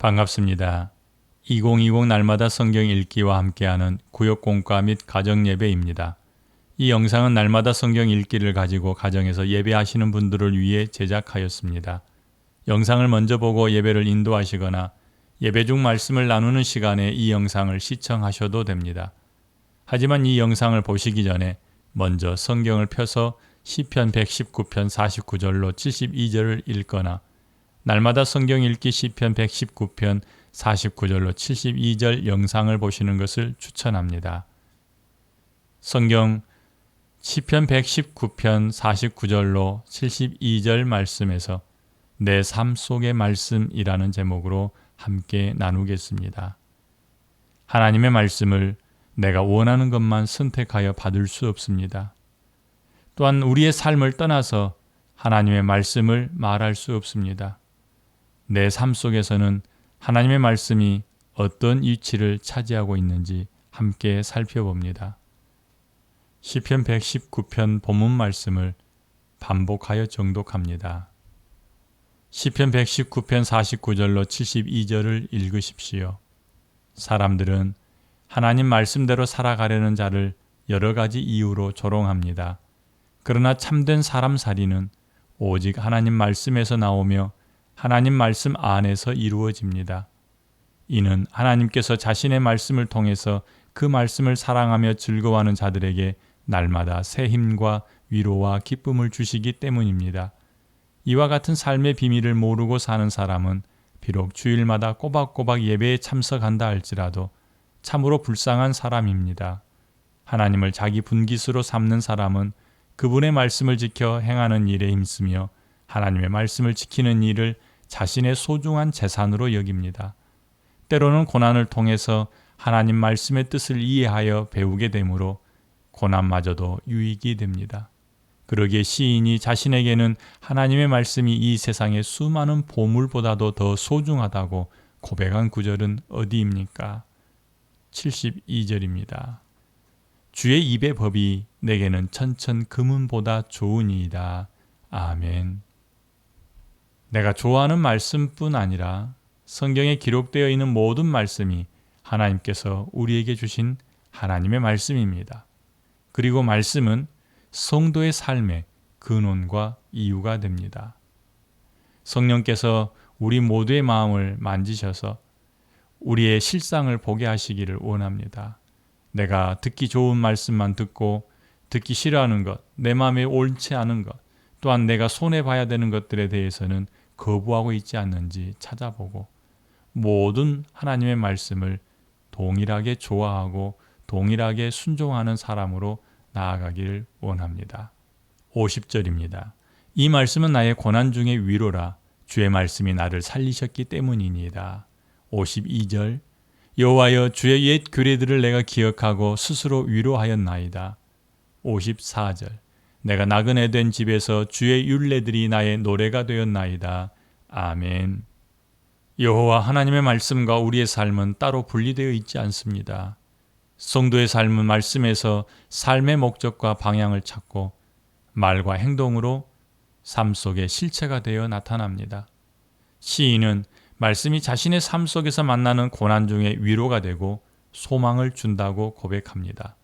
반갑습니다. 2020 날마다 성경 읽기와 함께하는 구역 공과 및 가정 예배입니다. 이 영상은 날마다 성경 읽기를 가지고 가정에서 예배하시는 분들을 위해 제작하였습니다. 영상을 먼저 보고 예배를 인도하시거나 예배 중 말씀을 나누는 시간에 이 영상을 시청하셔도 됩니다. 하지만 이 영상을 보시기 전에 먼저 성경을 펴서 시편 119편 49절로 72절을 읽거나 날마다 성경 읽기 시편 119편 49절로 72절 영상을 보시는 것을 추천합니다. 성경 시편 119편 49절로 72절 말씀에서 내 삶 속의 말씀이라는 제목으로 함께 나누겠습니다. 하나님의 말씀을 내가 원하는 것만 선택하여 받을 수 없습니다. 또한 우리의 삶을 떠나서 하나님의 말씀을 말할 수 없습니다. 내 삶 속에서는 하나님의 말씀이 어떤 위치를 차지하고 있는지 함께 살펴봅니다. 시편 119편 본문 말씀을 반복하여 정독합니다. 시편 119편 49절로 72절을 읽으십시오. 사람들은 하나님 말씀대로 살아가려는 자를 여러 가지 이유로 조롱합니다. 그러나 참된 사람살이는 오직 하나님 말씀에서 나오며 하나님 말씀 안에서 이루어집니다. 이는 하나님께서 자신의 말씀을 통해서 그 말씀을 사랑하며 즐거워하는 자들에게 날마다 새 힘과 위로와 기쁨을 주시기 때문입니다. 이와 같은 삶의 비밀을 모르고 사는 사람은 비록 주일마다 꼬박꼬박 예배에 참석한다 할지라도 참으로 불쌍한 사람입니다. 하나님을 자기 분깃으로 삼는 사람은 그분의 말씀을 지켜 행하는 일에 힘쓰며 하나님의 말씀을 지키는 일을 자신의 소중한 재산으로 여깁니다. 때로는 고난을 통해서 하나님 말씀의 뜻을 이해하여 배우게 되므로 고난마저도 유익이 됩니다. 그러기에 시인이 자신에게는 하나님의 말씀이 이 세상의 수많은 보물보다도 더 소중하다고 고백한 구절은 어디입니까? 72절입니다. 주의 입의 법이 내게는 천천 금은보다 좋으니이다. 아멘. 내가 좋아하는 말씀뿐 아니라 성경에 기록되어 있는 모든 말씀이 하나님께서 우리에게 주신 하나님의 말씀입니다. 그리고 말씀은 성도의 삶의 근원과 이유가 됩니다. 성령께서 우리 모두의 마음을 만지셔서 우리의 실상을 보게 하시기를 원합니다. 내가 듣기 좋은 말씀만 듣고 듣기 싫어하는 것, 내 마음에 옳지 않은 것, 또한 내가 손해봐야 되는 것들에 대해서는 거부하고 있지 않는지 찾아보고 모든 하나님의 말씀을 동일하게 좋아하고 동일하게 순종하는 사람으로 나아가기를 원합니다. 50절입니다. 이 말씀은 나의 고난 중의 위로라. 주의 말씀이 나를 살리셨기 때문이니이다. 52절 여호와여 주의 옛 규례들을 내가 기억하고 스스로 위로하였나이다. 54절 내가 나그네 된 집에서 주의 율례들이 나의 노래가 되었나이다. 아멘. 여호와 하나님의 말씀과 우리의 삶은 따로 분리되어 있지 않습니다. 성도의 삶은 말씀에서 삶의 목적과 방향을 찾고 말과 행동으로 삶 속에 실체가 되어 나타납니다. 시인은 말씀이 자신의 삶 속에서 만나는 고난 중에 위로가 되고 소망을 준다고 고백합니다.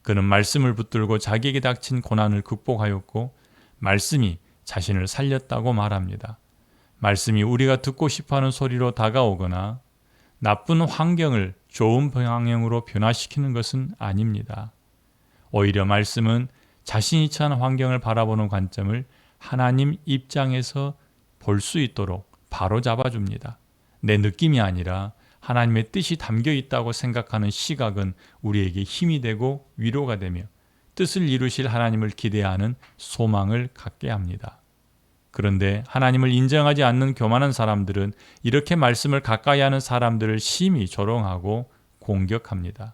그는 말씀을 붙들고 자기에게 닥친 고난을 극복하였고 말씀이 자신을 살렸다고 말합니다. 말씀이 우리가 듣고 싶어하는 소리로 다가오거나 나쁜 환경을 좋은 방향으로 변화시키는 것은 아닙니다. 오히려 말씀은 자신이 처한 환경을 바라보는 관점을 하나님 입장에서 볼 수 있도록 바로 잡아줍니다. 내 느낌이 아니라 하나님의 뜻이 담겨 있다고 생각하는 시각은 우리에게 힘이 되고 위로가 되며 뜻을 이루실 하나님을 기대하는 소망을 갖게 합니다. 그런데 하나님을 인정하지 않는 교만한 사람들은 이렇게 말씀을 가까이 하는 사람들을 심히 조롱하고 공격합니다.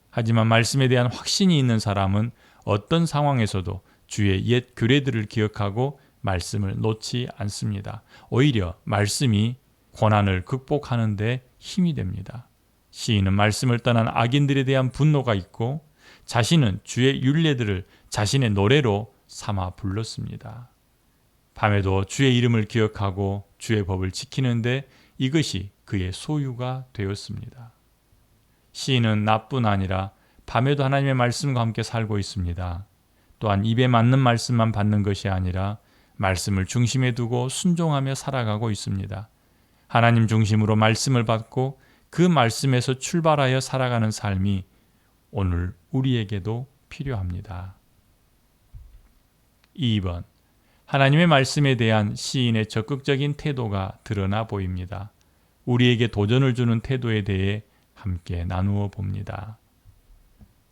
하지만 말씀에 대한 확신이 있는 사람은 어떤 상황에서도 주의 옛 규례들을 기억하고 말씀을 놓지 않습니다. 오히려 말씀이 고난을 극복하는 데 힘이 됩니다. 시인은 말씀을 떠난 악인들에 대한 분노가 있고 자신은 주의 율례들을 자신의 노래로 삼아 불렀습니다. 밤에도 주의 이름을 기억하고 주의 법을 지키는데 이것이 그의 소유가 되었습니다. 시인은 낮뿐 아니라 밤에도 하나님의 말씀과 함께 살고 있습니다. 또한 입에 맞는 말씀만 받는 것이 아니라 말씀을 중심에 두고 순종하며 살아가고 있습니다. 하나님 중심으로 말씀을 받고 그 말씀에서 출발하여 살아가는 삶이 오늘 우리에게도 필요합니다. 2번, 하나님의 말씀에 대한 시인의 적극적인 태도가 드러나 보입니다. 우리에게 도전을 주는 태도에 대해 함께 나누어 봅니다.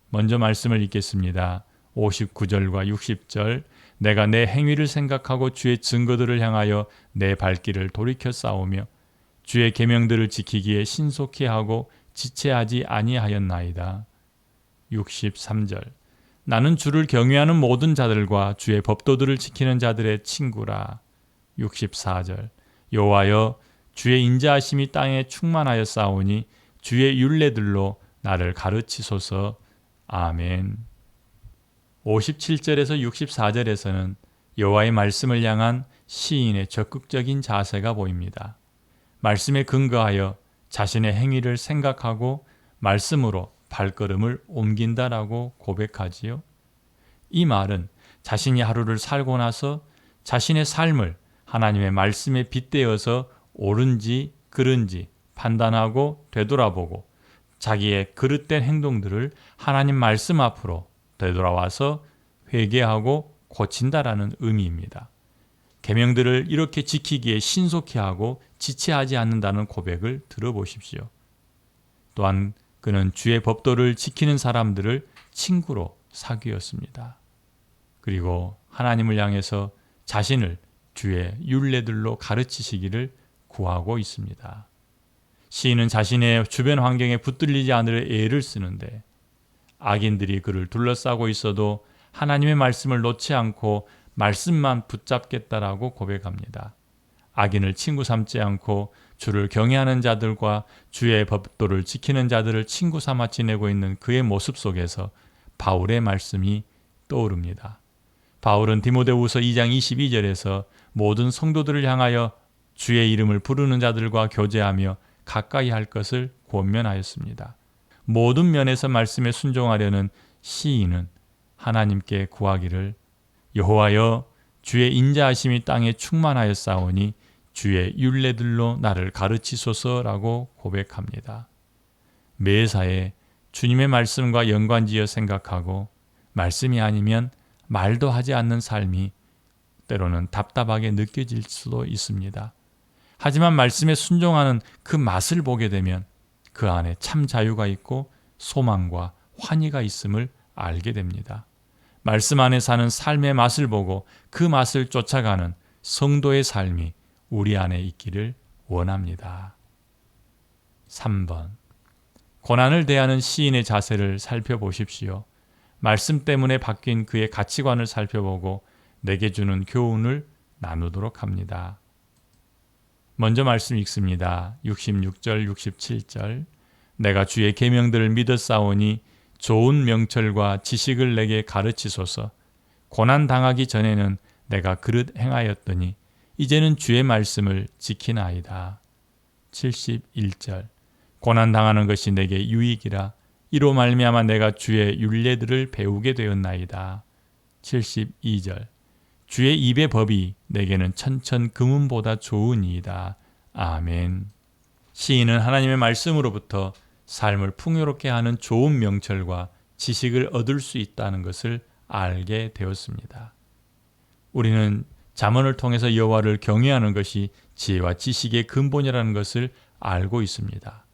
먼저 말씀을 읽겠습니다. 59절과 60절, 내가 내 행위를 생각하고 주의 증거들을 향하여 내 발길을 돌이켜 싸우며 주의 계명들을 지키기에 신속히 하고 지체하지 아니하였나이다. 63절, 나는 주를 경외하는 모든 자들과 주의 법도들을 지키는 자들의 친구라. 64절, 여호와여 주의 인자하심이 땅에 충만하여 싸우니 주의 율례들로 나를 가르치소서. 아멘. 57절에서 64절에서는 여호와의 말씀을 향한 시인의 적극적인 자세가 보입니다. 말씀에 근거하여 자신의 행위를 생각하고 말씀으로 발걸음을 옮긴다라고 고백하지요. 이 말은 자신이 하루를 살고 나서 자신의 삶을 하나님의 말씀에 빗대어서 옳은지 그른지 판단하고 되돌아보고 자기의 그릇된 행동들을 하나님 말씀 앞으로 되돌아와서 회개하고 고친다라는 의미입니다. 계명들을 이렇게 지키기에 신속히 하고 지체하지 않는다는 고백을 들어보십시오. 또한 그는 주의 법도를 지키는 사람들을 친구로 사귀었습니다. 그리고 하나님을 향해서 자신을 주의 율례들로 가르치시기를 구하고 있습니다. 시인은 자신의 주변 환경에 붙들리지 않으려 애를 쓰는데 악인들이 그를 둘러싸고 있어도 하나님의 말씀을 놓지 않고 말씀만 붙잡겠다라고 고백합니다. 악인을 친구 삼지 않고 주를 경외하는 자들과 주의 법도를 지키는 자들을 친구 삼아 지내고 있는 그의 모습 속에서 바울의 말씀이 떠오릅니다. 바울은 디모데후서 2장 22절에서 모든 성도들을 향하여 주의 이름을 부르는 자들과 교제하며 가까이 할 것을 권면하였습니다. 모든 면에서 말씀에 순종하려는 시인은 하나님께 구하기를 여호와여 주의 인자하심이 땅에 충만하였사오니 주의 율례들로 나를 가르치소서라고 고백합니다. 매사에 주님의 말씀과 연관지어 생각하고 말씀이 아니면 말도 하지 않는 삶이 때로는 답답하게 느껴질 수도 있습니다. 하지만 말씀에 순종하는 그 맛을 보게 되면 그 안에 참 자유가 있고 소망과 환희가 있음을 알게 됩니다. 말씀 안에 사는 삶의 맛을 보고 그 맛을 쫓아가는 성도의 삶이 우리 안에 있기를 원합니다. 3번, 고난을 대하는 시인의 자세를 살펴보십시오. 말씀 때문에 바뀐 그의 가치관을 살펴보고 내게 주는 교훈을 나누도록 합니다. 먼저 말씀 읽습니다. 66절, 67절, 내가 주의 계명들을 믿었사오니 좋은 명철과 지식을 내게 가르치소서. 고난 당하기 전에는 내가 그릇 행하였더니 이제는 주의 말씀을 지키나이다. 71절, 고난 당하는 것이 내게 유익이라 이로 말미암아 내가 주의 율례들을 배우게 되었나이다. 72절, 주의 입의 법이 내게는 천천 금은보다 좋으니이다. 아멘. 시인은 하나님의 말씀으로부터 삶을 풍요롭게 하는 좋은 명철과 지식을 얻을 수 있다는 것을 알게 되었습니다. 우리는 잠언을 통해서 여호와를 경외하는 것이 지혜와 지식의 근본이라는 것을 알고 있습니다.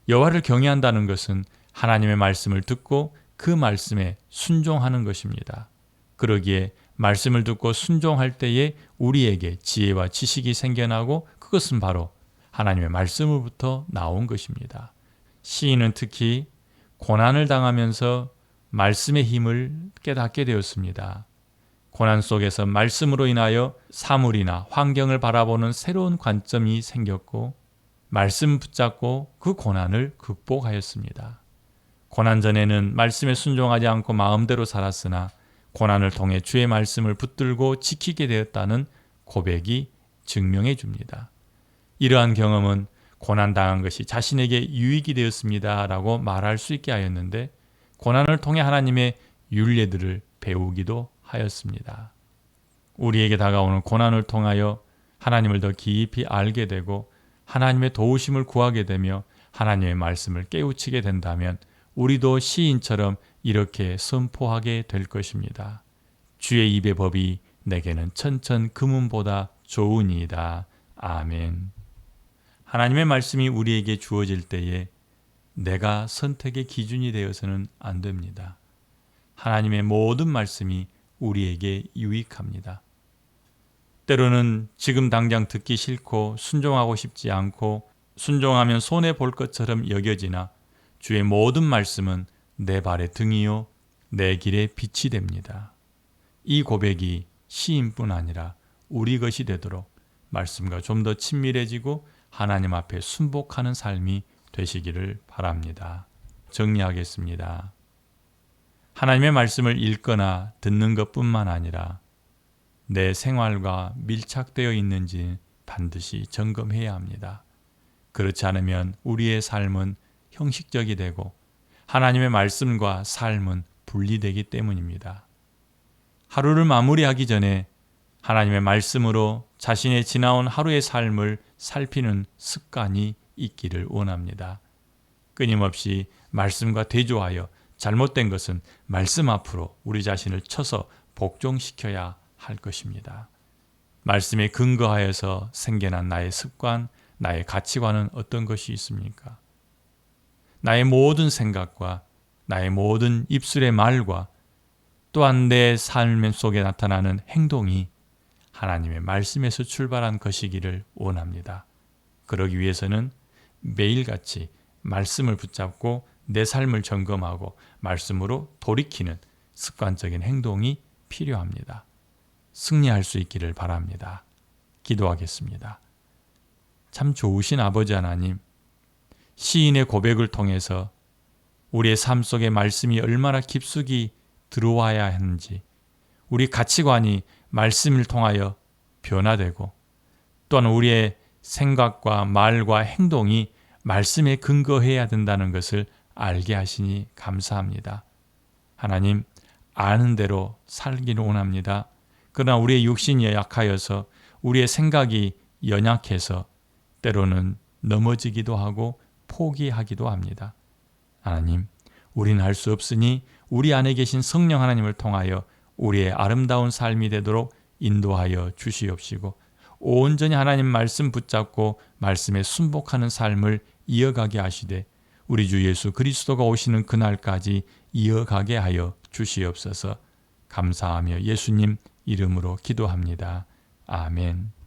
여호와를 경외한다는 것은 하나님의 말씀을 듣고 그 말씀에 순종하는 것입니다. 그러기에 말씀을 듣고 순종할 때에 우리에게 지혜와 지식이 생겨나고 그것은 바로 하나님의 말씀으로부터 나온 것입니다. 시인은 특히 고난을 당하면서 말씀의 힘을 깨닫게 되었습니다. 고난 속에서 말씀으로 인하여 사물이나 환경을 바라보는 새로운 관점이 생겼고 말씀 붙잡고 그 고난을 극복하였습니다. 고난 전에는 말씀에 순종하지 않고 마음대로 살았으나 고난을 통해 주의 말씀을 붙들고 지키게 되었다는 고백이 증명해 줍니다. 이러한 경험은 고난당한 것이 자신에게 유익이 되었습니다 라고 말할 수 있게 하였는데 고난을 통해 하나님의 율례들을 배우기도 하였습니다. 우리에게 다가오는 고난을 통하여 하나님을 더 깊이 알게 되고 하나님의 도우심을 구하게 되며 하나님의 말씀을 깨우치게 된다면 우리도 시인처럼 이렇게 선포하게 될 것입니다. 주의 입의 법이 내게는 천천 금은보다 좋으니이다. 아멘. 하나님의 말씀이 우리에게 주어질 때에 내가 선택의 기준이 되어서는 안 됩니다. 하나님의 모든 말씀이 우리에게 유익합니다. 때로는 지금 당장 듣기 싫고 순종하고 싶지 않고 순종하면 손해볼 것처럼 여겨지나 주의 모든 말씀은 내 발의 등이요 내 길의 빛이 됩니다. 이 고백이 시인뿐 아니라 우리 것이 되도록 말씀과 좀 더 친밀해지고 하나님 앞에 순복하는 삶이 되시기를 바랍니다. 정리하겠습니다. 하나님의 말씀을 읽거나 듣는 것뿐만 아니라 내 생활과 밀착되어 있는지 반드시 점검해야 합니다. 그렇지 않으면 우리의 삶은 형식적이 되고 하나님의 말씀과 삶은 분리되기 때문입니다. 하루를 마무리하기 전에 하나님의 말씀으로 자신의 지나온 하루의 삶을 살피는 습관이 있기를 원합니다. 끊임없이 말씀과 대조하여 잘못된 것은 말씀 앞으로 우리 자신을 쳐서 복종시켜야 할 것입니다. 말씀에 근거하여서 생겨난 나의 습관, 나의 가치관은 어떤 것이 있습니까? 나의 모든 생각과 나의 모든 입술의 말과 또한 내 삶 속에 나타나는 행동이 하나님의 말씀에서 출발한 것이기를 원합니다. 그러기 위해서는 매일같이 말씀을 붙잡고 내 삶을 점검하고 말씀으로 돌이키는 습관적인 행동이 필요합니다. 승리할 수 있기를 바랍니다. 기도하겠습니다. 참 좋으신 아버지 하나님, 시인의 고백을 통해서 우리의 삶 속에 말씀이 얼마나 깊숙이 들어와야 하는지, 우리 가치관이 말씀을 통하여 변화되고 또한 우리의 생각과 말과 행동이 말씀에 근거해야 된다는 것을 알게 하시니 감사합니다. 하나님, 아는 대로 살기를 원합니다. 그러나 우리의 육신이 약하여서 우리의 생각이 연약해서 때로는 넘어지기도 하고 포기하기도 합니다. 하나님, 우리는 할 수 없으니 우리 안에 계신 성령 하나님을 통하여 우리의 아름다운 삶이 되도록 인도하여 주시옵시고 온전히 하나님 말씀 붙잡고 말씀에 순복하는 삶을 이어가게 하시되 우리 주 예수 그리스도가 오시는 그날까지 이어가게 하여 주시옵소서. 감사하며 예수님 이름으로 기도합니다. 아멘.